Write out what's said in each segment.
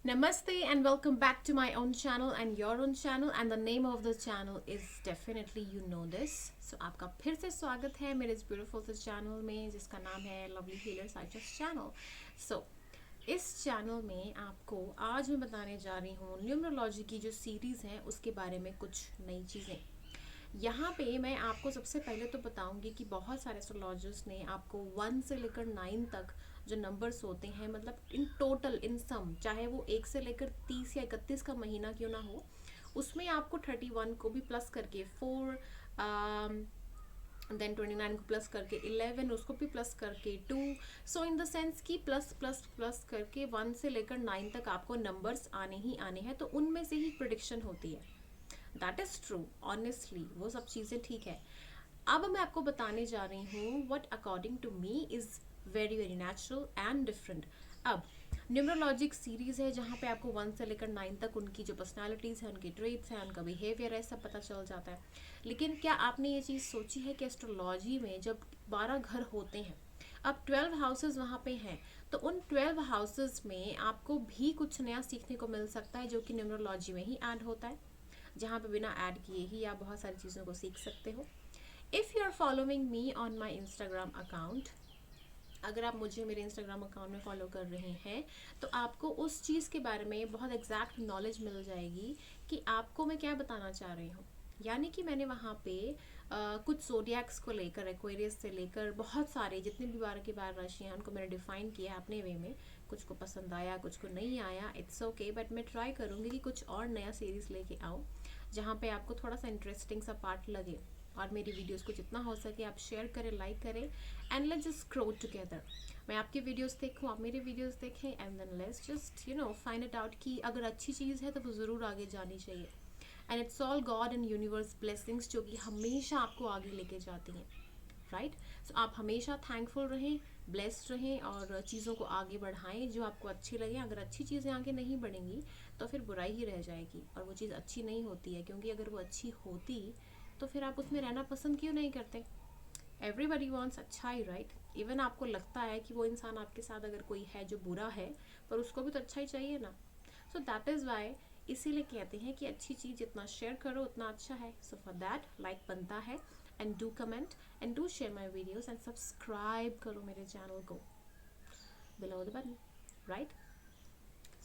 Namaste and welcome back to my own channel and your own channel, and the name of the channel is definitely you know this. So आपका फिर से स्वागत है मेरे इस beautiful से channel में जिसका नाम है लवली हीलर साइट्रस चैनल. सो इस चैनल में आपको आज मैं बताने जा रही हूँ न्यूमरोलॉजी की जो सीरीज़ है उसके बारे में कुछ नई चीज़ें. यहाँ पे मैं आपको सबसे पहले तो बताऊंगी कि बहुत सारे एस्ट्रोलॉजर्स ने आपको 1 से लेकर 9 तक जो नंबर्स होते हैं, मतलब इन टोटल इन सम, चाहे वो 1 से लेकर 30 या 31 का महीना क्यों ना हो, उसमें आपको 31 को भी प्लस करके 4, देन 29 को प्लस करके 11, उसको भी प्लस करके 2. सो इन द सेंस कि प्लस प्लस प्लस करके 1 से लेकर 9 तक आपको नंबर्स आने ही आने हैं. तो उनमें से ही प्रिडिक्शन होती है. दैट इज़ ट्रू, ऑनेस्टली वो सब चीज़ें ठीक है. अब मैं आपको बताने जा रही हूँ what according to me is very very natural and different. अब न्यूमरोलॉजिक सीरीज़ है जहाँ पे आपको 1 से लेकर 9 तक उनकी जो पर्सनालिटीज़ हैं, उनके ट्रेट्स हैं, उनका बिहेवियर है, सब पता चल जाता है. लेकिन क्या आपने ये चीज़ सोची है कि एस्ट्रोलॉजी में जब 12 घर होते हैं, अब 12 हाउसेज वहाँ पे हैं, तो उन 12 हाउसेज में आपको भी कुछ नया सीखने को मिल सकता है जो कि न्यूमरोलॉजी में ही ऐड होता है, जहाँ पे बिना ऐड किए ही आप बहुत सारी चीज़ों को सीख सकते हो. If you are following me on my Instagram account, अगर आप मुझे मेरे इंस्टाग्राम अकाउंट में फॉलो कर रहे हैं तो आपको उस चीज़ के बारे में बहुत एग्जैक्ट नॉलेज मिल जाएगी कि आपको मैं क्या बताना चाह रही हूँ. यानी कि मैंने वहाँ पे कुछ जोडिएक्स को लेकर, एक्वेरियस से लेकर बहुत सारे जितने भी 12 की 12 राशि हैं उनको मैंने डिफ़ाइन किया अपने वे में. कुछ को पसंद आया, कुछ को नहीं आया, इट्स ओके, बट मैं ट्राई करूँगी कि कुछ और नया सीरीज़ लेके आऊँ जहाँ पे आपको थोड़ा सा इंटरेस्टिंग सा पार्ट लगे. और मेरी वीडियोस को जितना हो सके आप शेयर करें, लाइक करें, and let's just grow together. मैं आपकी वीडियोस देखूँ, आप मेरी वीडियोस देखें, and then let's just find it out कि अगर अच्छी चीज़ है तो वो ज़रूर आगे जानी चाहिए. And it's all God and universe blessings जो कि हमेशा आपको आगे लेके जाती हैं, राइट. सो आप हमेशा थैंकफुल रहें, ब्लेस्ड रहें और चीज़ों को आगे बढ़ाएं जो आपको अच्छी लगे. अगर अच्छी चीज़ें आगे नहीं बढ़ेंगी तो फिर बुराई ही रह जाएगी, और वो चीज़ अच्छी नहीं होती है, क्योंकि अगर वो अच्छी होती तो फिर आप उसमें रहना पसंद क्यों नहीं करते. एवरीबडी वॉन्ट्स अच्छा ही, राइट. इवन आपको लगता है कि वो इंसान आपके साथ अगर कोई है जो बुरा है, पर उसको भी तो अच्छा ही चाहिए ना. सो दैट इज़ वाई, इसीलिए कहते हैं कि अच्छी चीज़ जितना शेयर करो उतना अच्छा है. सो फॉर दैट लाइक बनता है, and do comment and do share my videos and subscribe करो मेरे चैनल को बिलो द बटन, राइट.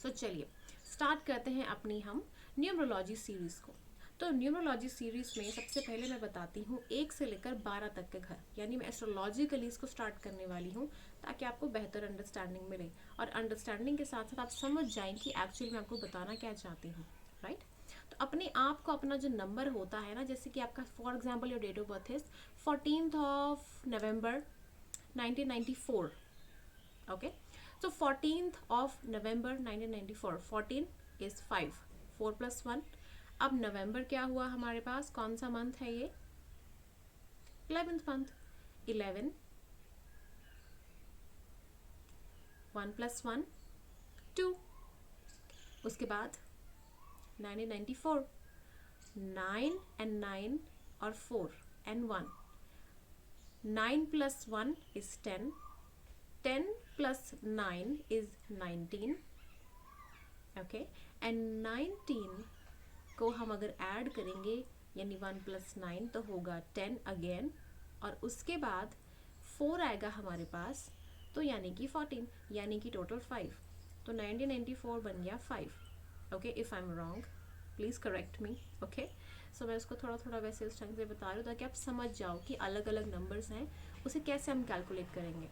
सो चलिए स्टार्ट करते हैं अपनी हम न्यूमरोलॉजी सीरीज़ को. तो न्यूमरोलॉजी सीरीज़ में सबसे पहले मैं बताती हूँ 1 से लेकर 12 तक के घर, यानी मैं एस्ट्रोलॉजिकली इसको स्टार्ट करने वाली हूँ ताकि आपको बेहतर अंडरस्टैंडिंग मिले, और अंडरस्टैंडिंग के साथ साथ आप समझ जाएं कि एक्चुअली मैं आपको बताना क्या चाहती हूँ, राइट. तो अपने आप को अपना जो नंबर होता है ना, जैसे कि आपका for example your date of birth is 14th of November 1994. Okay, so 14th of November 1994, 14 is 5, 4 plus 1. अब नवंबर क्या हुआ हमारे पास, कौन सा मंथ है ये, 11th मंथ. 11, 1 plus 1 2. उसके बाद 1994, 9 and 9 और 4 and 1. 9 plus 1 is 10, 10 plus 9 is 19. Okay, and 19 को हम अगर ऐड करेंगे यानी 1 plus 9 तो होगा 10 अगेन, और उसके बाद 4 आएगा हमारे पास, तो यानी कि 14, यानी कि टोटल 5. तो 1994 बन गया 5. Okay, if I am wrong please correct me. Okay, so मैं उसको थोड़ा थोड़ा वैसे उस ढंग से बता रही हूँ ताकि आप समझ जाओ कि अलग अलग नंबर्स हैं, उसे कैसे हम कैलकुलेट करेंगे.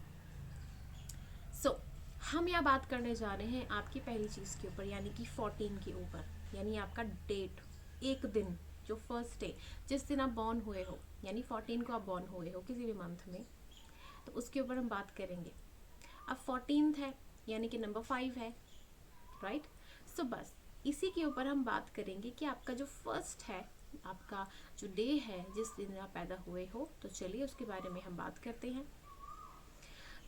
सो हम यहाँ बात करने जा रहे हैं आपकी पहली चीज़ के ऊपर, यानी कि 14 के ऊपर, यानी आपका डेट, एक दिन, जो फर्स्ट डे जिस दिन आप बॉर्न हुए हो, यानी 14 को आप बॉर्न हुए हो किसी भी मंथ में, तो उसके ऊपर हम बात करेंगे. अब 14th है यानी कि नंबर 5 है, राइट. सो बस इसी के ऊपर हम बात करेंगे कि आपका जो फर्स्ट है, आपका जो डे है जिस दिन आप पैदा हुए हो, तो चलिए उसके बारे में हम बात करते हैं.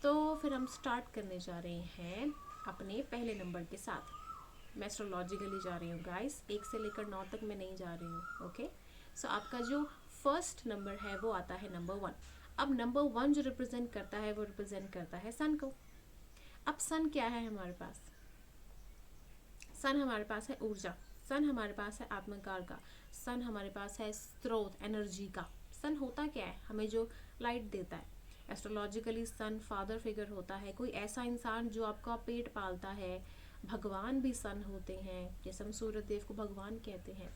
तो फिर हम स्टार्ट करने जा रहे हैं अपने पहले नंबर के साथ. मैं एस्ट्रोलॉजिकली जा रही हूँ गाइस, 1 से लेकर 9 तक मैं नहीं जा रही हूँ. ओके, सो आपका जो फर्स्ट नंबर है वो आता है नंबर 1. अब नंबर 1 जो रिप्रेजेंट करता है वो रिप्रेजेंट करता है सन को. अब सन क्या है हमारे पास, सन हमारे पास है ऊर्जा, सन हमारे पास है आत्मकार का, सन हमारे पास है स्रोत एनर्जी का। सन होता क्या है? हमें जो लाइट देता है। एस्ट्रोलॉजिकली सन फादर फिगर होता है, कोई ऐसा इंसान जो आपका पेट पालता है। भगवान भी सन होते हैं, जैसे हम सूर्य देव को भगवान कहते हैं।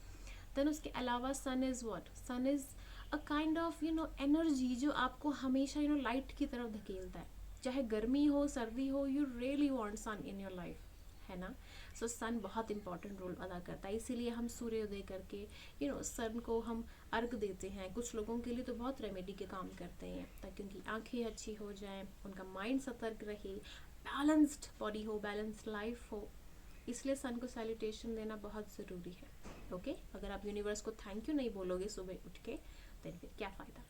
देन उसके अलावा sun is what? Sun is a kind of energy जो आपको हमेशा लाइट की तरफ धकेलता है। चाहे गर्मी हो सर्दी हो, you really want sun in your life, है ना। सो सन बहुत इंपॉर्टेंट रोल अदा करता है, इसीलिए हम सूर्योदय करके सन को हम अर्घ देते हैं। कुछ लोगों के लिए तो बहुत रेमेडी के काम करते हैं, ताकि उनकी आंखें अच्छी हो जाएं, उनका माइंड सतर्क रहे, बैलेंस्ड बॉडी हो, बैलेंस्ड लाइफ हो। इसलिए सन को सैल्यूटेशन देना बहुत ज़रूरी है। ओके अगर आप यूनिवर्स को थैंक यू नहीं बोलोगे सुबह उठ के, देन फिर क्या फ़ायदा।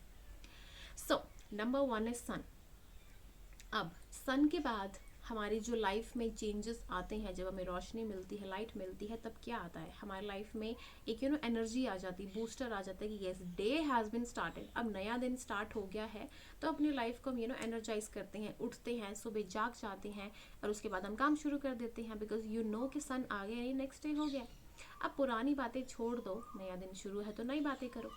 सो नंबर 1 इज सन। अब सन के बाद हमारी जो लाइफ में चेंजेस आते हैं, जब हमें रोशनी मिलती है, लाइट मिलती है, तब क्या आता है हमारी लाइफ में? एक एनर्जी आ जाती है, बूस्टर आ जाता है कि yes day has been started, अब नया दिन स्टार्ट हो गया है। तो अपनी लाइफ को हम एनर्जाइज करते हैं, उठते हैं, सुबह जाग जाते हैं, और उसके बाद हम काम शुरू कर देते हैं, बिकॉज कि सन आ गया, ये नेक्स्ट डे हो गया। अब पुरानी बातें छोड़ दो, नया दिन शुरू है तो नई बातें करो।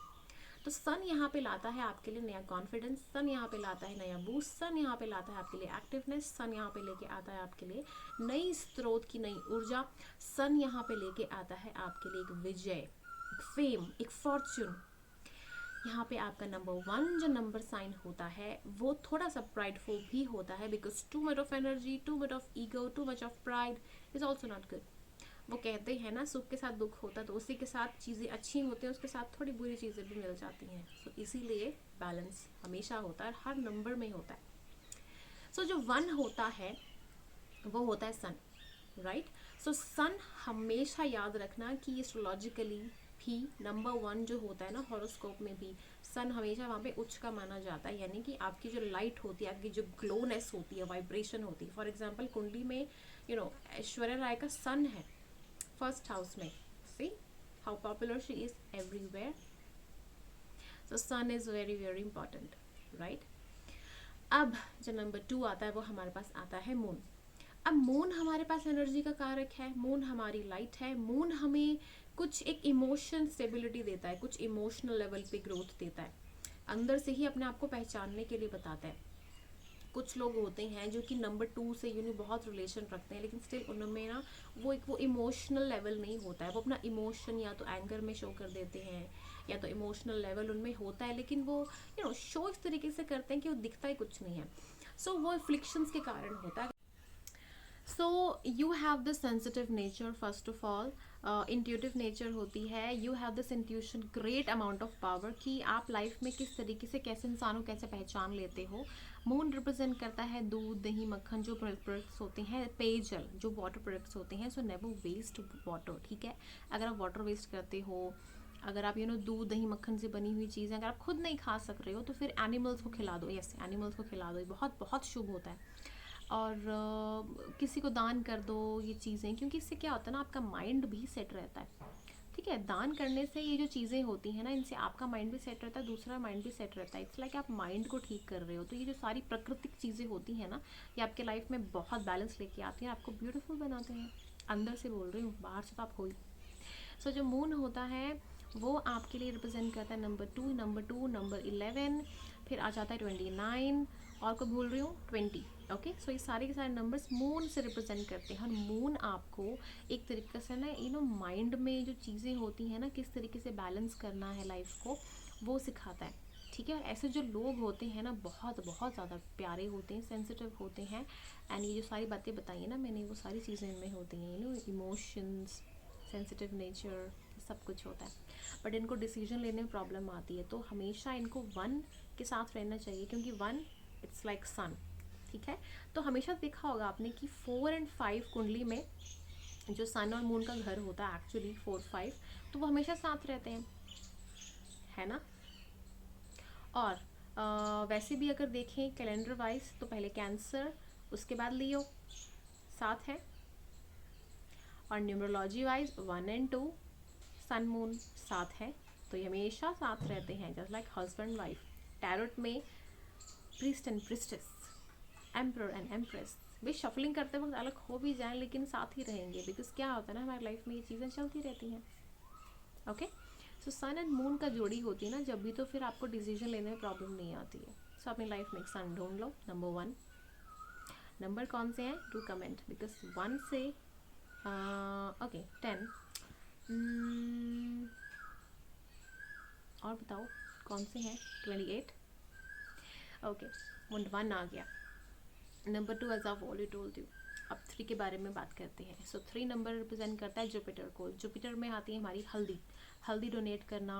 तो सन यहाँ पे लाता है आपके लिए नया कॉन्फिडेंस, सन यहाँ पे लाता है नया बूस्ट, सन यहाँ पे लाता है आपके लिए एक्टिवनेस, सन यहाँ पे लेके आता है आपके लिए नई स्रोत की नई ऊर्जा, सन यहाँ पे लेके आता है आपके लिए एक विजय, एक फेम, एक फॉर्च्यून। यहाँ पे आपका नंबर 1 जो नंबर साइन होता है वो थोड़ा सा प्राइडफुल भी होता है, because too much of energy, too much of ego, too much of pride is also not good. वो कहते हैं ना, सुख के साथ दुख होता है, तो उसी के साथ चीज़ें अच्छी होती हैं, उसके साथ थोड़ी बुरी चीज़ें भी मिल जाती हैं। सो इसीलिए बैलेंस हमेशा होता है, हर नंबर में होता है। सो जो 1 होता है वो होता है सन, राइट। सो सन हमेशा याद रखना कि एस्ट्रोलॉजिकली भी नंबर 1 जो होता है ना, हॉरोस्कोप में भी सन हमेशा वहाँ पे उच्च का माना जाता है, यानी कि आपकी जो लाइट होती है, आपकी जो ग्लोनेस होती है, वाइब्रेशन होती है। फॉर एग्जाम्पल कुंडली में ऐश्वर्या राय का सन है फर्स्ट हाउस में, see how popular she is everywhere. So sun is very very important, right? अब जो नंबर 2 आता है वो हमारे पास आता है मून। अब मून हमारे पास एनर्जी का कारक है, मून हमारी लाइट है, मून हमें कुछ एक इमोशन स्टेबिलिटी देता है, कुछ इमोशनल लेवल पे ग्रोथ देता है, अंदर से ही अपने आप को पहचानने के लिए बताता है। कुछ लोग होते हैं जो कि नंबर 2 से बहुत रिलेशन रखते हैं, लेकिन स्टिल उनमें ना वो इमोशनल लेवल नहीं होता है। वो अपना इमोशन या तो एंगर में शो कर देते हैं, या तो इमोशनल लेवल उनमें होता है, लेकिन वो शो इस तरीके से करते हैं कि वो दिखता ही कुछ नहीं है। सो वो अफ्लिक्शंस के कारण होता है। So you have this sensitive nature, first of all intuitive nature होती है, you have this intuition, great amount of power, कि आप लाइफ में किस तरीके से कैसे इंसानों कैसे पहचान लेते हो। मून रिप्रेजेंट करता है दूध, दही, मक्खन, जो प्रोडक्ट्स होते हैं, पेयजल, जो वाटर प्रोडक्ट्स होते हैं। सो नेवर वेस्ट वाटर, ठीक है। अगर आप वाटर वेस्ट करते हो, अगर आप दूध, दही, मक्खन से बनी हुई चीज़ें अगर आप खुद नहीं खा सक रहे हो, तो फिर एनिमल्स को खिला दो। यस, एनिमल्स को खिला दो, ये बहुत बहुत शुभ होता है। और किसी को दान कर दो ये चीज़ें, क्योंकि इससे क्या होता है ना, आपका माइंड भी सेट रहता है, ठीक है। दान करने से ये जो चीज़ें होती हैं ना, इनसे आपका माइंड भी सेट रहता है, दूसरा माइंड भी सेट रहता है। इट्स लाइक आप माइंड को ठीक कर रहे हो। तो ये जो सारी प्राकृतिक चीज़ें होती हैं ना, ये आपके लाइफ में बहुत बैलेंस लेके आती हैं, आपको ब्यूटीफुल बनाते हैं। अंदर से बोल रही हूँ, बाहर से तो आप हो ही। सो जो मून होता है वो आपके लिए रिप्रेजेंट करता है नंबर 2, नंबर 11, फिर आ जाता है 29, और को भूल रही हूँ 20। ओके, सो ये सारे के सारे नंबर्स मून से रिप्रेजेंट करते हैं। और मून आपको एक तरीके से ना माइंड में जो चीज़ें होती हैं ना, किस तरीके से बैलेंस करना है लाइफ को, वो सिखाता है, ठीक है। ऐसे जो लोग होते हैं ना, बहुत बहुत ज़्यादा प्यारे होते हैं, सेंसिटिव होते हैं, एंड ये जो सारी बातें बताई हैं ना मैंने, वो सारी चीज़ें इनमें होती हैं, इमोशंस, सेंसिटिव नेचर, सब कुछ होता है। बट इनको डिसीजन लेने में प्रॉब्लम आती है, तो हमेशा इनको 1 के साथ रहना चाहिए, क्योंकि 1 इट्स लाइक सन, ठीक है। तो हमेशा देखा होगा आपने कि 4 और 5 कुंडली में जो सन और मून का घर होता है, एक्चुअली 4, 5, तो वो हमेशा साथ रहते हैं, है ना। और वैसे भी अगर देखें कैलेंडर वाइज, तो पहले कैंसर, उसके बाद लियो साथ है, और न्यूमरोलॉजी वाइज 1 और 2 सन मून साथ है, तो ये हमेशा साथ रहते हैं, just like husband wife. Tarot में priest and priestess, emperor and empress, भाई शफलिंग करते वक्त अलग हो भी जाएं लेकिन साथ ही रहेंगे, बिकॉज क्या होता है ना हमारी लाइफ में ये चीज़ें चलती रहती हैं। Okay, so sun and moon का जोड़ी होती है ना जब भी, तो फिर आपको डिसीजन लेने में प्रॉब्लम नहीं आती है। सो अपनी लाइफ में एक सन ढूंढ लो, नंबर 1। नंबर कौन से हैं, डू कमेंट, बिकॉज 1 से ओके 10 और बताओ कौन से हैं, 28। ओके, 1 आ गया। Number 2 as of already told you. अब 3 के बारे में बात करते हैं। सो 3 नंबर रिप्रेजेंट करता है जुपिटर को। जुपिटर में आती है हमारी हल्दी। हल्दी डोनेट करना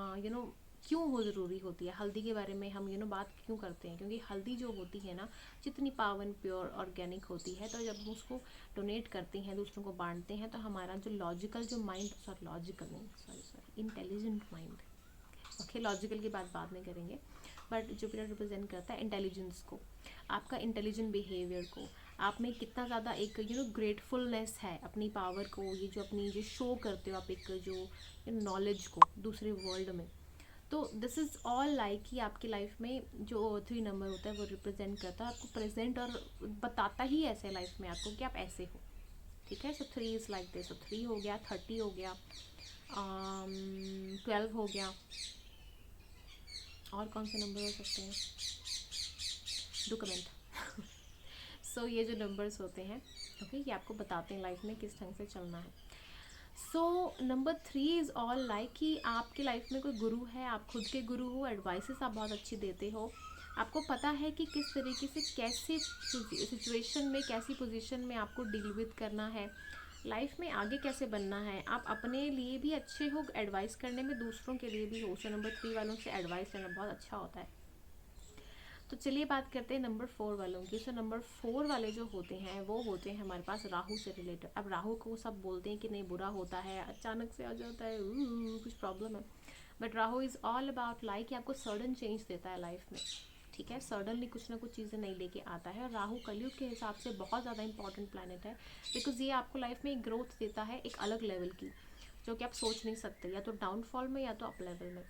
क्यों हो ज़रूरी होती है, हल्दी के बारे में हम बात क्यों करते हैं, क्योंकि हल्दी जो होती है ना जितनी पावन प्योर ऑर्गेनिक होती है, तो जब हम उसको डोनेट करते हैं, दूसरों को बांटते हैं, तो हमारा जो लॉजिकल जो माइंड, लॉजिकल नहीं, sorry intelligent mind, okay logical की बात बाद में करेंगे, बट जुपिटर रिप्रेजेंट करता है इंटेलिजेंस को, आपका इंटेलिजेंट बिहेवियर को, आप में कितना ज़्यादा एक ग्रेटफुलनेस है अपनी पावर को, ये जो अपनी जो शो करते हो आप एक जो नॉलेज को दूसरे वर्ल्ड में। तो दिस इज़ ऑल लाइक कि आपकी लाइफ में जो 3 नंबर होता है वो रिप्रेजेंट करता है आपको प्रेजेंट, और बताता ही ऐसे लाइफ में आपको कि आप ऐसे हो। ठीक है, सो 3 इज़ लाइक दिस। सो 3 हो गया, 30 हो गया, 12 हो गया, और कौन से नंबर हो सकते हैं, डू कमेंट। सो ये जो नंबर्स होते हैं ओके, ये आपको बताते हैं लाइफ में किस ढंग से चलना है। So number 3 is all like कि आपकी लाइफ में कोई गुरु है, आप खुद के गुरु हो, एडवाइसेस आप बहुत अच्छी देते हो, आपको पता है कि किस तरीके से कैसे सिचुएशन में, कैसी पोजीशन में आपको डील विद करना है, लाइफ में आगे कैसे बनना है, आप अपने लिए भी अच्छे हो, एडवाइस करने में दूसरों के लिए भी हो। सो नंबर 3 वालों से एडवाइस लेना बहुत अच्छा होता है। तो चलिए बात करते हैं नंबर 4 वालों की। सो नंबर 4 वाले जो होते हैं वो होते हैं हमारे पास राहु से रिलेटेड। अब राहु को सब बोलते हैं कि नहीं बुरा होता है, अचानक से आ जाता है, कुछ प्रॉब्लम है, but Rahu is all about like कि आपको सडन चेंज देता है लाइफ में। ठीक है, सडनली कुछ ना कुछ चीज़ें नहीं लेके आता है। राहु कलयुग के हिसाब से बहुत ज़्यादा इंपॉर्टेंट प्लैनेट है, बिकॉज ये आपको लाइफ में एक ग्रोथ देता है एक अलग लेवल की, जो कि आप सोच नहीं सकते, या तो डाउनफॉल में या तो अप लेवल में।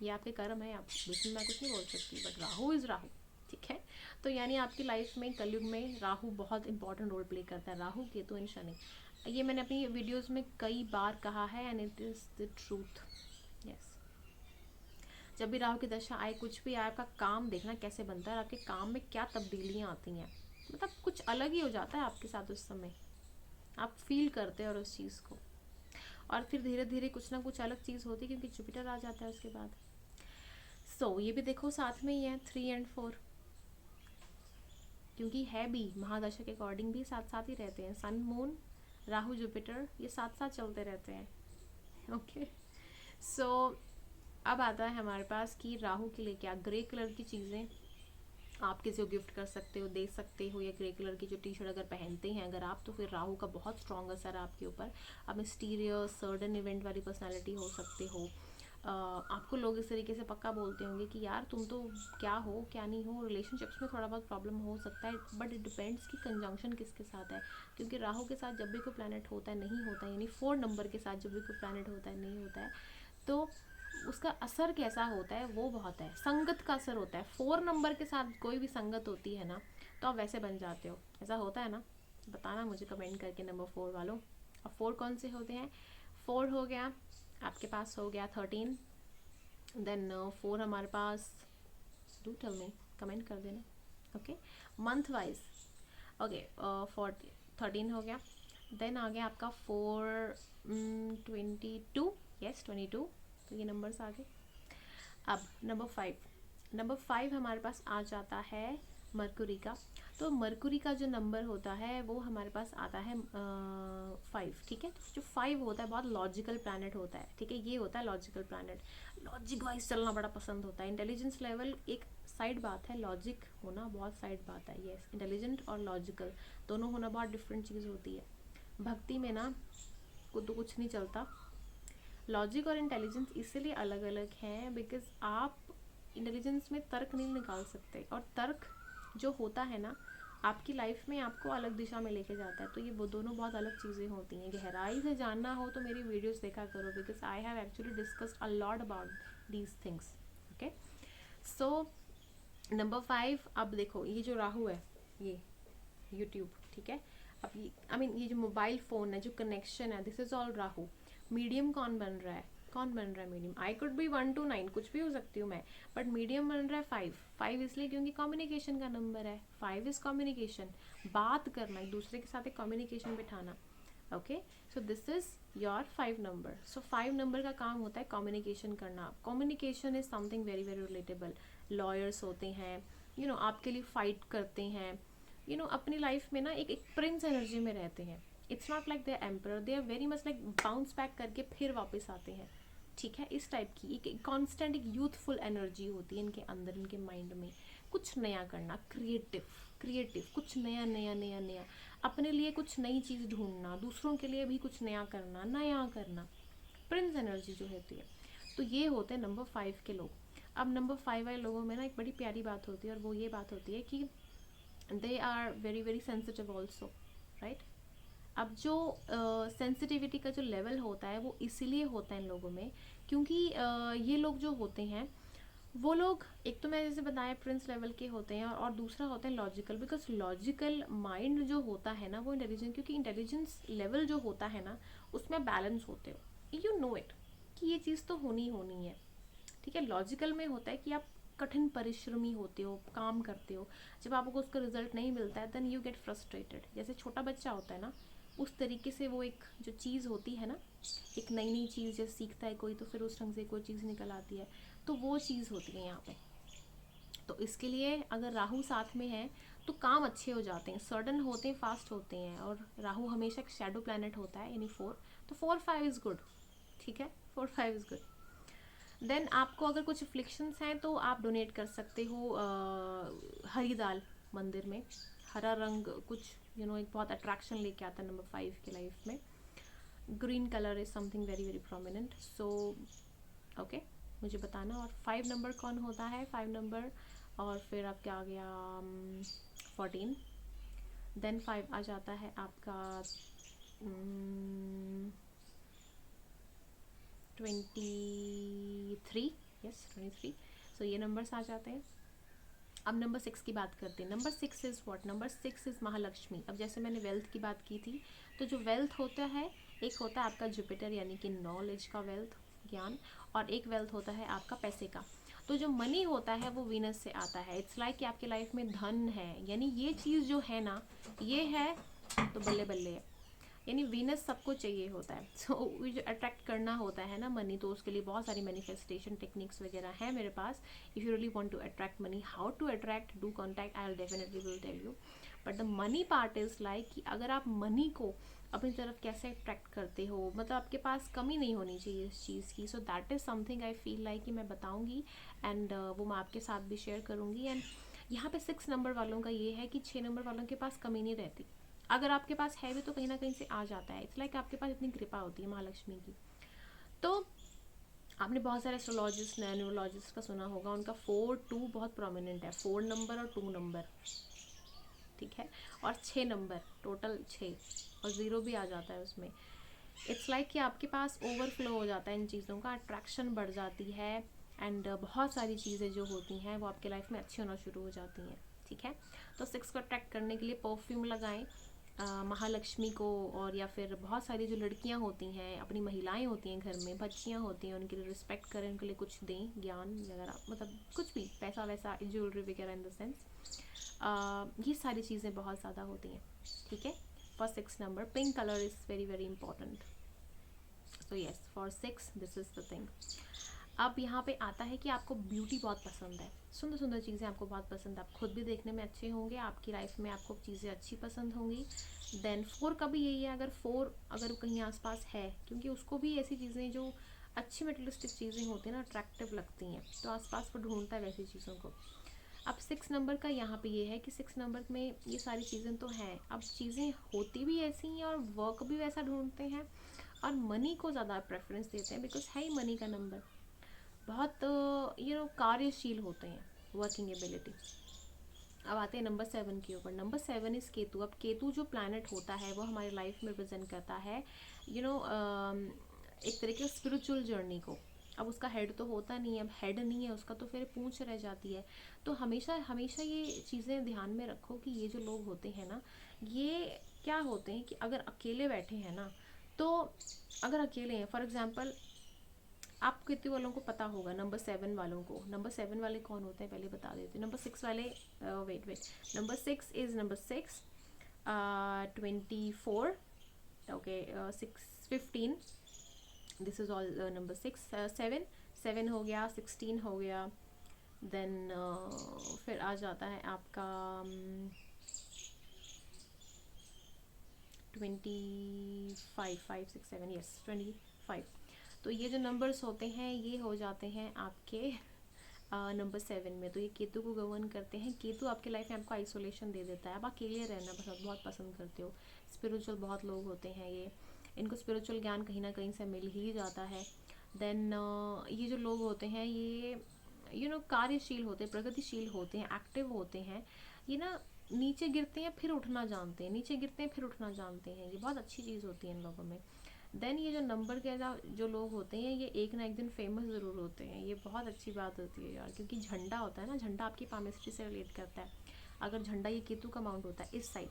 ये आपके कर्म है, आप बिल्कुल मैं कुछ नहीं बोल सकती, बट राहु इज़ राहु। ठीक है, तो यानी आपकी लाइफ में कलयुग में राहु बहुत इंपॉर्टेंट रोल प्ले करता है, राहु केतु एंड शनि। ये मैंने अपनी वीडियोस में कई बार कहा है and it is the truth. Yes, जब भी राहु की दशा आए, कुछ भी आए, आपका काम देखना कैसे बनता है, आपके काम में क्या तब्दीलियाँ आती हैं, मतलब कुछ अलग ही हो जाता है आपके साथ उस समय, आप फील करते हैं और उस चीज़ को, और फिर धीरे धीरे कुछ ना कुछ अलग चीज़ होती है क्योंकि जुपिटर आ जाता है उसके बाद। सो ये भी देखो साथ में ही है 3 एंड 4, क्योंकि है भी महादशा के अकॉर्डिंग भी साथ साथ ही रहते हैं, सन मून राहु जुपिटर ये साथ साथ चलते रहते हैं। ओके, सो अब आता है हमारे पास कि राहु के लिए क्या, ग्रे कलर की चीज़ें आप किसी को गिफ्ट कर सकते हो, दे सकते हो, या ग्रे कलर की जो टी शर्ट अगर पहनते हैं अगर आप, तो फिर राहु का बहुत स्ट्रॉन्ग असर है आपके ऊपर। आप मिस्टीरियस सडन इवेंट वाली पर्सनालिटी हो सकते हो। आपको लोग इस तरीके से पक्का बोलते होंगे कि यार तुम तो क्या हो क्या नहीं हो, रिलेशनशिप्स में थोड़ा बहुत प्रॉब्लम हो सकता है, बट इट डिपेंड्स कि कंजंक्शन किसके साथ है, क्योंकि राहु के साथ जब भी कोई प्लैनेट होता है नहीं होता है, यानी 4 नंबर के साथ जब भी कोई प्लैनेट होता है नहीं होता है, तो उसका असर कैसा होता है वो बहुत है, संगत का असर होता है। 4 नंबर के साथ कोई भी संगत होती है ना तो आप वैसे बन जाते हो, ऐसा होता है ना, बताना मुझे कमेंट करके नंबर 4 वालों। और 4 कौन से होते हैं, 4 हो गया आपके पास, हो गया 13, देन 4 हमारे पास, डू टेल मी, कमेंट कर देना। ओके, मंथ वाइज, ओके 13 हो गया, देन आ गया आपका 4 22, यस 22, तो ये नंबर्स आ गए। अब नंबर 5 हमारे पास आ जाता है मरकुरी का। तो मरकुरी का जो नंबर होता है वो हमारे पास आता है 5। ठीक है, तो जो 5 होता है बहुत लॉजिकल प्लैनेट होता है। ठीक है, ये होता है लॉजिकल प्लैनेट, लॉजिक वाइज चलना बड़ा पसंद होता है। इंटेलिजेंस लेवल एक साइड बात है, लॉजिक होना बहुत साइड बात है। यस, इंटेलिजेंट और लॉजिकल दोनों होना बहुत डिफरेंट चीज़ होती है। भक्ति में ना तो कुछ नहीं चलता। लॉजिक और इंटेलिजेंस इसलिए अलग अलग हैं बिकॉज आप इंटेलिजेंस में तर्क नहीं निकाल सकते, और तर्क जो होता है ना आपकी लाइफ में आपको अलग दिशा में लेके जाता है। तो ये वो दोनों बहुत अलग चीज़ें होती हैं। गहराई से जानना हो तो मेरी वीडियोस देखा करो, because I have actually discussed a lot about these things. Okay, so number 5, अब देखो ये जो राहु है ये यूट्यूब, ठीक है। अब ये जो मोबाइल फ़ोन है, जो कनेक्शन है, this is all Rahu. Medium कौन बन रहा है? कौन बन रहा है medium? I could be 1 to 9, कुछ भी हो सकती हूँ मैं, बट मीडियम बन रहा है 5। इसलिए क्योंकि कम्युनिकेशन का नंबर है। 5 इज़ कम्युनिकेशन, बात करना, एक दूसरे के साथ एक कम्युनिकेशन बिठाना। Okay, so this is your 5 number. So 5 number का काम होता है कम्युनिकेशन करना। Communication is something very very relatable. Lawyers होते हैं, आपके लिए फाइट करते हैं, अपनी लाइफ में ना एक प्रिंस एनर्जी में रहते हैं। It's not like they hamper, they are very much like bounce back करके फिर वापस आते हैं। ठीक है, इस टाइप की एक कॉन्स्टेंट एक यूथफुल एनर्जी होती है इनके अंदर, इनके माइंड में। कुछ नया करना, क्रिएटिव, कुछ नया नया नया नया, अपने लिए कुछ नई चीज़ ढूंढना, दूसरों के लिए भी कुछ नया करना। प्रिंस एनर्जी जो होती है। तो ये होते हैं नंबर 5 के लोग। अब नंबर 5 वाले लोगों में ना एक बड़ी प्यारी बात होती है, और वो ये बात होती है कि they are very very sensitive also, right. अब जो सेंसिटिविटी का जो लेवल होता है वो इसीलिए होता है इन लोगों में क्योंकि ये लोग जो होते हैं, वो लोग एक तो मैं जैसे बताया प्रिंस लेवल के होते हैं, और दूसरा होता है लॉजिकल। बिकॉज लॉजिकल माइंड जो होता है ना वो इंटेलिजेंस, क्योंकि इंटेलिजेंस लेवल जो होता है ना उसमें बैलेंस होते हो, यू नो इट कि ये चीज़ तो होनी है। ठीक है, लॉजिकल में होता है कि आप कठिन परिश्रमी होते हो, काम करते हो, जब आपको उसका रिजल्ट नहीं मिलता है देन यू गेट फ्रस्ट्रेटेड। जैसे छोटा बच्चा होता है ना, उस तरीके से वो एक जो चीज़ होती है ना, एक नई नई चीज़ जैसे सीखता है कोई, तो फिर उस ढंग से कोई चीज़ निकल आती है, तो वो चीज़ होती है यहाँ पे। तो इसके लिए अगर राहु साथ में है तो काम अच्छे हो जाते हैं, सडन होते हैं, फास्ट होते हैं। और राहु हमेशा एक शेडो प्लैनेट होता है, यानी 4, तो 4-5 इज़ गुड। ठीक है, 4-5 इज़ गुड। देन आपको अगर कुछ अफ्लिक्शंस हैं तो आप डोनेट कर सकते हो हरी दाल मंदिर में। हरा रंग कुछ एक बहुत अट्रैक्शन लेके आता है नंबर 5 के लाइफ में। Green colour is something very very prominent. So okay, मुझे बताना। और 5 नंबर कौन होता है? 5 नंबर, और फिर आपका आ गया 14। देन 5 आ जाता है आपका 23। यस, 23। सो ये नंबर्स आ जाते हैं। अब नंबर 6 की बात करते हैं। Number 6 is what? Number 6 is Mahalakshmi. अब जैसे मैंने वेल्थ की बात की थी, तो जो वेल्थ होता है, एक होता है आपका जुपिटर यानी कि नॉलेज का वेल्थ, ज्ञान, और एक वेल्थ होता है आपका पैसे का। तो जो मनी होता है वो वीनस से आता है। इट्स लाइक कि आपके लाइफ में धन है, यानी ये चीज़ जो है ना, ये है तो बल्ले बल्ले है, यानी वीनस सबको चाहिए होता है। सो जो अट्रैक्ट करना होता है ना मनी, तो उसके लिए बहुत सारी मैनिफेस्टेशन टेक्निक्स वगैरह हैं मेरे पास। If you really want to attract money, how to attract, do contact, I definitely will tell you. But the money part is like कि अगर आप मनी को अपनी तरफ कैसे अट्रैक्ट करते हो, मतलब आपके पास कमी नहीं होनी चाहिए इस चीज़ की। So that is something I feel like कि मैं बताऊँगी, एंड वो मैं आपके साथ भी शेयर करूँगी। एंड यहाँ पे 6 नंबर वालों का ये है कि 6 नंबर वालों के पास कमी नहीं रहती। अगर आपके पास है भी तो कहीं ना कहीं से आ जाता है। इट्स लाइक आपके पास इतनी कृपा होती है महालक्ष्मी की। तो आपने बहुत सारे एस्ट्रोलॉजिस्ट, न्यूरोलॉजिस्ट का सुना होगा, उनका 4-2 बहुत प्रोमिनेंट है। 4 नंबर और 2 नंबर, ठीक है, और 6 नंबर, टोटल 6, और 0 भी आ जाता है उसमें। इट्स लाइक कि आपके पास ओवरफ्लो हो जाता है इन चीज़ों का, अट्रैक्शन बढ़ जाती है, एंड बहुत सारी चीज़ें जो होती हैं वो आपके लाइफ में अच्छी होना शुरू हो जाती हैं। ठीक है, तो 6 को अट्रैक्ट करने के लिए परफ्यूम लगाएं महालक्ष्मी को, और या फिर बहुत सारी जो लड़कियां होती हैं, अपनी महिलाएं होती हैं घर में, बच्चियां होती हैं, उनके लिए रिस्पेक्ट करें, उनके लिए कुछ दें, ज्ञान वगैरह, मतलब कुछ भी, पैसा वैसा, ज्वेलरी वगैरह, इन द सेंस ये सारी चीज़ें बहुत ज़्यादा होती हैं। ठीक है, for 6 number pink colour is very very important. So yes, for 6 this is the thing. अब यहाँ पे आता है कि आपको ब्यूटी बहुत पसंद है, सुंदर सुंदर चीज़ें आपको बहुत पसंद है, आप खुद भी देखने में अच्छे होंगे, आपकी लाइफ में आपको चीज़ें अच्छी पसंद होंगी। देन 4 का भी यही है, अगर 4 अगर कहीं आसपास है, क्योंकि उसको भी ऐसी चीज़ें जो अच्छी मटेरियलिस्टिक चीज़ें होती हैं ना, अट्रैक्टिव लगती हैं, तो आसपास वो ढूंढता है वैसी चीज़ों को। अब 6 नंबर का यहाँ पे ये है कि 6 नंबर में ये सारी चीज़ें तो हैं, अब चीज़ें होती भी ऐसी हैं और वर्क भी वैसा ढूंढते हैं, और मनी को ज़्यादा प्रेफरेंस देते हैं, बिकॉज है ही मनी का नंबर। बहुत कार्यशील होते हैं, वर्किंग एबिलिटी। अब आते हैं नंबर 7 के ऊपर। Number 7 is Ketu. अब केतु जो प्लैनेट होता है वो हमारी लाइफ में रिप्रेजेंट करता है एक तरीके से स्पिरिचुअल जर्नी को। अब उसका हेड तो होता नहीं है, अब हेड नहीं है उसका, तो फिर पूंछ रह जाती है। तो हमेशा हमेशा ये चीज़ें ध्यान में रखो कि ये जो लोग होते हैं ना, ये क्या होते हैं कि अगर अकेले बैठे हैं ना, तो अगर अकेले हैं फॉर एग्जांपल, आप कितने वालों को पता होगा, नंबर 7 वालों को, नंबर 7 वाले कौन होते हैं पहले बता देती हूँ। नंबर 6 वाले, wait wait, number 6 is number 6, 24, okay, 6, 15, this is all number 6, 7, 7 हो गया, 16 हो गया, देन फिर आ जाता है आपका 25, 5, 6, 7, यस 25। तो ये जो नंबर्स होते हैं ये हो जाते हैं आपके नंबर 7 में। तो ये केतु को गवर्न करते हैं। केतु आपके लाइफ में आपको आइसोलेशन दे देता है, आप अकेले रहना बहुत पसंद करते हो। स्पिरिचुअल बहुत लोग होते हैं ये, इनको स्पिरिचुअल ज्ञान कहीं ना कहीं से मिल ही जाता है। देन ये जो लोग होते हैं ये कार्यशील होते हैं, प्रगतिशील होते हैं, एक्टिव होते हैं। ये ना नीचे गिरते हैं फिर उठना जानते हैं, नीचे गिरते हैं फिर उठना जानते हैं, ये बहुत अच्छी चीज़ होती है इन लोगों में। देन ये जो नंबर के जो लोग होते हैं ये एक ना एक दिन फेमस ज़रूर होते हैं, ये बहुत अच्छी बात होती है यार, क्योंकि झंडा होता है ना, झंडा आपकी पामिस्ट्री से रिलेट करता है। अगर झंडा ये केतु का माउंट होता है इस साइड,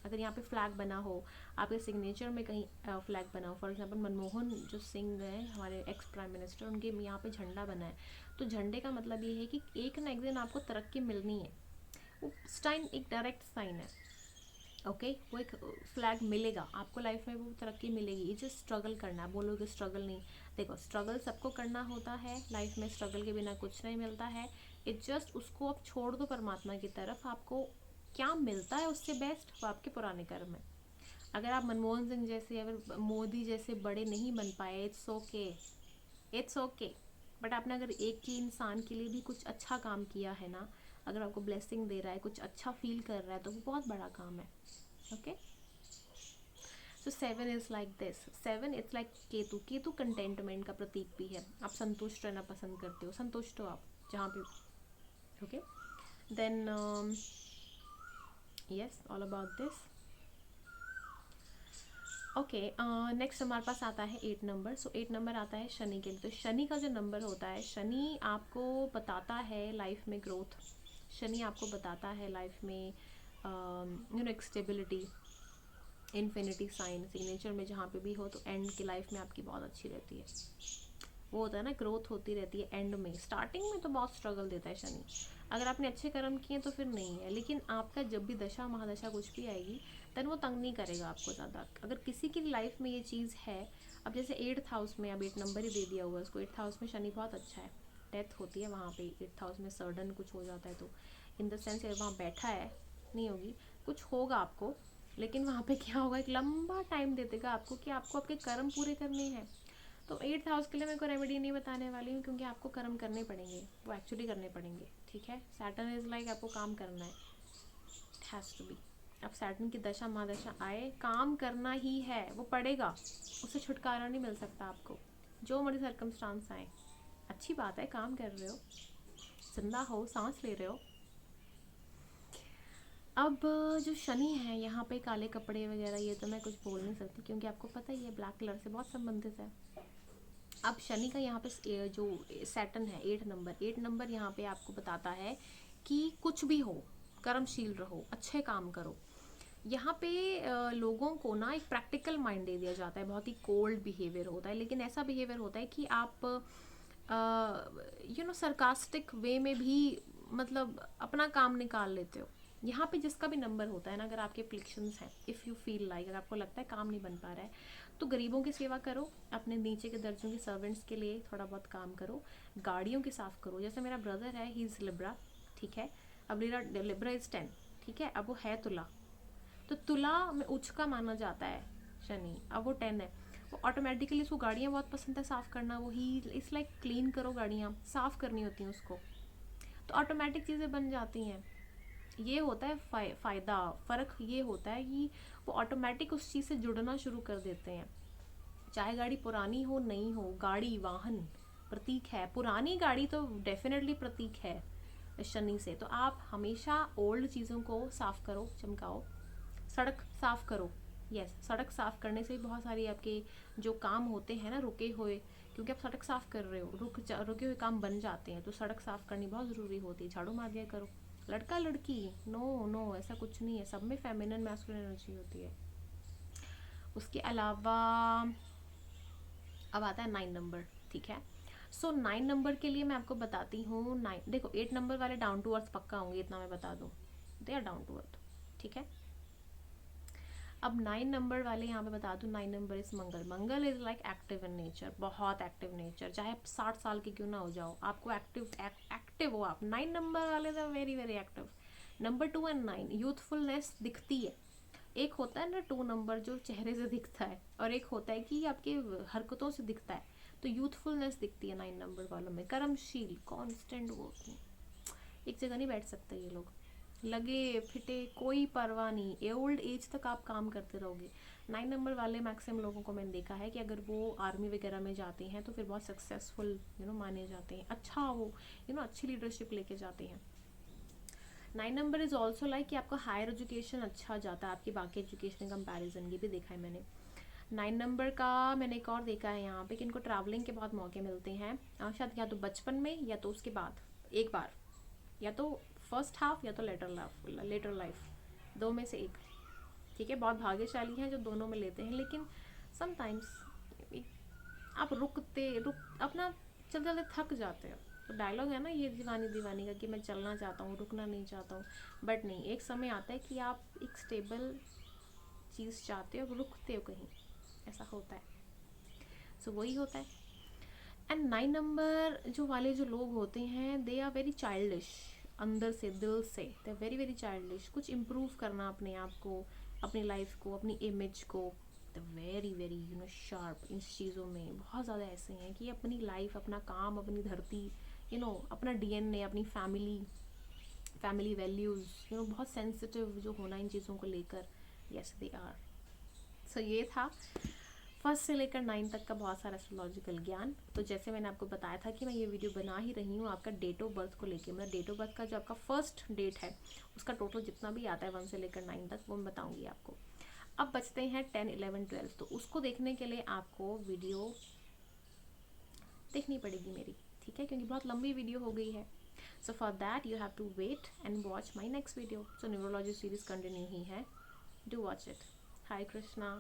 अगर यहाँ पे फ्लैग बना हो, आपके सिग्नेचर में कहीं फ्लैग बना हो, फॉर एग्जांपल मनमोहन जो सिंह हैं हमारे एक्स प्राइम मिनिस्टर, उनके यहाँ पे झंडा बना है, तो झंडे का मतलब ये है कि एक ना एक दिन आपको तरक्की मिलनी है। वो साइन एक डायरेक्ट साइन है, ओके वो एक फ्लैग मिलेगा आपको लाइफ में, वो तरक्की मिलेगी। ये जो स्ट्रगल करना है, बोलोगे स्ट्रगल नहीं, देखो स्ट्रगल सबको करना होता है लाइफ में, स्ट्रगल के बिना कुछ नहीं मिलता है। इट जस्ट उसको आप छोड़ दो परमात्मा की तरफ, आपको क्या मिलता है उससे बेस्ट वो आपके पुराने कर्म है। अगर आप मनमोहन सिंह जैसे, अगर मोदी जैसे बड़े नहीं बन पाए, it's okay, it's okay, but आपने अगर एक ही इंसान के लिए भी कुछ अच्छा काम किया है ना, अगर आपको ब्लेसिंग दे रहा है, कुछ अच्छा फील कर रहा है, तो वो बहुत बड़ा काम है। Okay, so 7 is like this, 7 it's like Ketu. Ketu contentment का प्रतीक भी है, आप संतुष्ट रहना पसंद करते हो, संतुष्ट हो आप जहाँ पे। Okay, then yes, all about this. Okay, next हमारे पास आता है 8 नंबर। सो 8 नंबर आता है शनि के लिए। तो शनि का जो नंबर होता है, शनि आपको बताता है लाइफ में ग्रोथ, शनि आपको बताता है लाइफ में एक स्टेबिलिटी, इन्फिनिटी साइन सिग्नेचर में जहाँ पे भी हो, तो एंड की लाइफ में आपकी बहुत अच्छी रहती है। वो होता है ना, ग्रोथ होती रहती है एंड में, स्टार्टिंग में तो बहुत स्ट्रगल देता है शनि। अगर आपने अच्छे कर्म किए तो फिर नहीं है, लेकिन आपका जब भी दशा महादशा कुछ भी आएगी, तब वो तंग नहीं करेगा आपको ज़्यादा। अगर किसी की लाइफ में ये चीज़ है, अब जैसे 8th हाउस में, अब 8 नंबर ही दे दिया हुआ है उसको, 8th हाउस में शनि बहुत अच्छा है, डेथ होती है वहाँ पे 8th हाउस में, सडन कुछ हो जाता है, तो इन द सेंस वहाँ बैठा है, नहीं होगी कुछ होगा आपको, लेकिन वहाँ पे क्या होगा, एक लंबा टाइम दे देगा आपको कि आपको आपके कर्म पूरे करने हैं। तो 8th हाउस के लिए मैं कोई रेमेडी नहीं बताने वाली हूँ, क्योंकि आपको कर्म करने पड़ेंगे, वो एक्चुअली करने पड़ेंगे, ठीक है। सैटर्न इज लाइक आपको काम करना है, इट हैज़ टू बी। अब सैटर्न की दशा महादशा आए, काम करना ही है, वो पड़ेगा, उससे छुटकारा नहीं मिल सकता आपको, जो मर्जी सर्कमस्टांस आए। अच्छी बात है, काम कर रहे हो, जिंदा हो, सांस ले रहे हो। अब जो शनि है यहाँ पे, काले कपड़े वगैरह ये तो मैं कुछ बोल नहीं सकती, क्योंकि आपको पता ही है ब्लैक कलर से बहुत संबंधित है। अब शनि का यहाँ पे जो सैटर्न है 8 नंबर यहाँ पे आपको बताता है कि कुछ भी हो, कर्मशील रहो, अच्छे काम करो। यहाँ पे लोगों को ना एक प्रैक्टिकल माइंड दे दिया जाता है, बहुत ही कोल्ड बिहेवियर होता है, लेकिन ऐसा बिहेवियर होता है कि आप सरकास्टिक वे में भी मतलब अपना काम निकाल लेते हो। यहाँ पे जिसका भी नंबर होता है ना, अगर आपके एप्लीकेशंस हैं, इफ़ यू फील लाइक, अगर आपको लगता है काम नहीं बन पा रहा है, तो गरीबों की सेवा करो, अपने नीचे के दर्जों के सर्वेंट्स के लिए थोड़ा बहुत काम करो, गाड़ियों की साफ़ करो। जैसे मेरा ब्रदर है, ही इज़ लिब्रा, ठीक है, अब लिब्रा इज़ 10, ठीक है, अब वो है तुला, तो तुला में उच्च का माना जाता है शनि, अब वो 10 है, वो ऑटोमेटिकली उसको गाड़ियाँ बहुत पसंद है साफ़ करना, वो ही इस लाइक क्लीन करो, गाड़ियाँ साफ़ करनी होती हैं उसको, तो ऑटोमेटिक चीज़ें बन जाती हैं। ये होता है फ़ायदा, फ़र्क ये होता है कि वो ऑटोमेटिक उस चीज़ से जुड़ना शुरू कर देते हैं। चाहे गाड़ी पुरानी हो नहीं हो, गाड़ी वाहन प्रतीक है, पुरानी गाड़ी तो डेफिनेटली प्रतीक है शनि से। तो आप हमेशा ओल्ड चीज़ों को साफ़ करो, चमकाओ, सड़क साफ़ करो। यस, सड़क साफ़ करने से बहुत सारी आपके जो काम होते हैं ना रुके हुए, क्योंकि आप सड़क साफ़ कर रहे हो, रुके हुए काम बन जाते हैं, तो सड़क साफ़ करनी बहुत ज़रूरी होती है, झाड़ू मार दिया करो, लड़का लड़की, नो नो, ऐसा कुछ नहीं है, सब में फेमिनिन मैस्कुलिन एनर्जी होती है। उसके अलावा अब आता है 9 नंबर, ठीक है। सो 9 नंबर के लिए मैं आपको बताती हूँ। 9 देखो, 8 नंबर वाले डाउन टू अर्थ पक्का होंगे, इतना मैं बता दूँ, they are down to earth, ठीक है। अब 9 नंबर वाले यहाँ पे बता दूँ, 9 number is Mangal. Mangal is like active in nature, बहुत एक्टिव नेचर, चाहे आप 60 साल के क्यों ना हो जाओ, आपको एक्टिव हो आप। 9 नंबर वाले तो very very active. Number 2 and 9 youthfulness दिखती है। एक होता है ना 2 नंबर जो चेहरे से दिखता है, और एक होता है कि आपके हरकतों से दिखता है। तो यूथफुलनेस दिखती है 9 नंबर वालों में। कर्मशील, कॉन्स्टेंट वर्किंग, एक जगह नहीं बैठ सकते ये लोग, लगे फिटे कोई परवाह नहीं, ओल्ड एज तक आप काम करते रहोगे। 9 नंबर वाले मैक्सिमम लोगों को मैंने देखा है कि अगर वो आर्मी वगैरह में जाते हैं तो फिर बहुत सक्सेसफुल माने जाते हैं, अच्छा वो अच्छी लीडरशिप लेके जाते हैं। 9 नंबर इज ऑल्सो लाइक कि आपका हायर एजुकेशन अच्छा जाता है आपकी बाकी एजुकेशन कंपैरिजन, ये भी देखा है मैंने। 9 नंबर का मैंने एक और देखा है यहाँ पे कि इनको ट्रैवलिंग के बहुत मौके मिलते हैं, शायद या तो बचपन में या तो उसके बाद एक बार, या तो फर्स्ट हाफ या तो लेटर लाइफ, दो में से एक, ठीक है। बहुत भाग्यशाली हैं जो दोनों में लेते हैं, लेकिन समटाइम्स आप रुक अपना चलते चलते थक जाते हो। तो डायलॉग है ना ये दीवानी दीवानी का कि मैं चलना चाहता हूँ, रुकना नहीं चाहता हूँ, बट नहीं, एक समय आता है कि आप एक स्टेबल चीज़ चाहते हो, रुकते हो कहीं, ऐसा होता है। सो वही होता है। एंड 9 नंबर जो वाले जो लोग होते हैं, दे आर वेरी चाइल्डिश, अंदर से दिल से they are very very childish. कुछ इम्प्रूव करना अपने आप को, अपनी लाइफ को, अपनी इमेज को, द वेरी वेरी शार्प इन चीज़ों में। बहुत ज़्यादा ऐसे हैं कि अपनी लाइफ, अपना काम, अपनी धरती, अपना डीएनए, अपनी फैमिली वैल्यूज़, बहुत सेंसिटिव जो होना इन चीज़ों को लेकर, यस दे आर। सो ये था फर्स्ट से लेकर 9 तक का बहुत सारा एस्ट्रोलॉजिकल ज्ञान। तो जैसे मैंने आपको बताया था कि मैं ये वीडियो बना ही रही हूँ आपका डेट ऑफ बर्थ को लेके, मतलब डेट ऑफ बर्थ का जो आपका फर्स्ट डेट है उसका टोटल जितना भी आता है 1 से लेकर 9 तक, वो मैं बताऊँगी आपको। अब बचते हैं 10, 11, 12, तो उसको देखने के लिए आपको वीडियो देखनी पड़ेगी मेरी, ठीक है, क्योंकि बहुत लंबी वीडियो हो गई है। So for that you have to wait and watch my next video. So numerology series continue ही है, do watch it. Hi Krishna.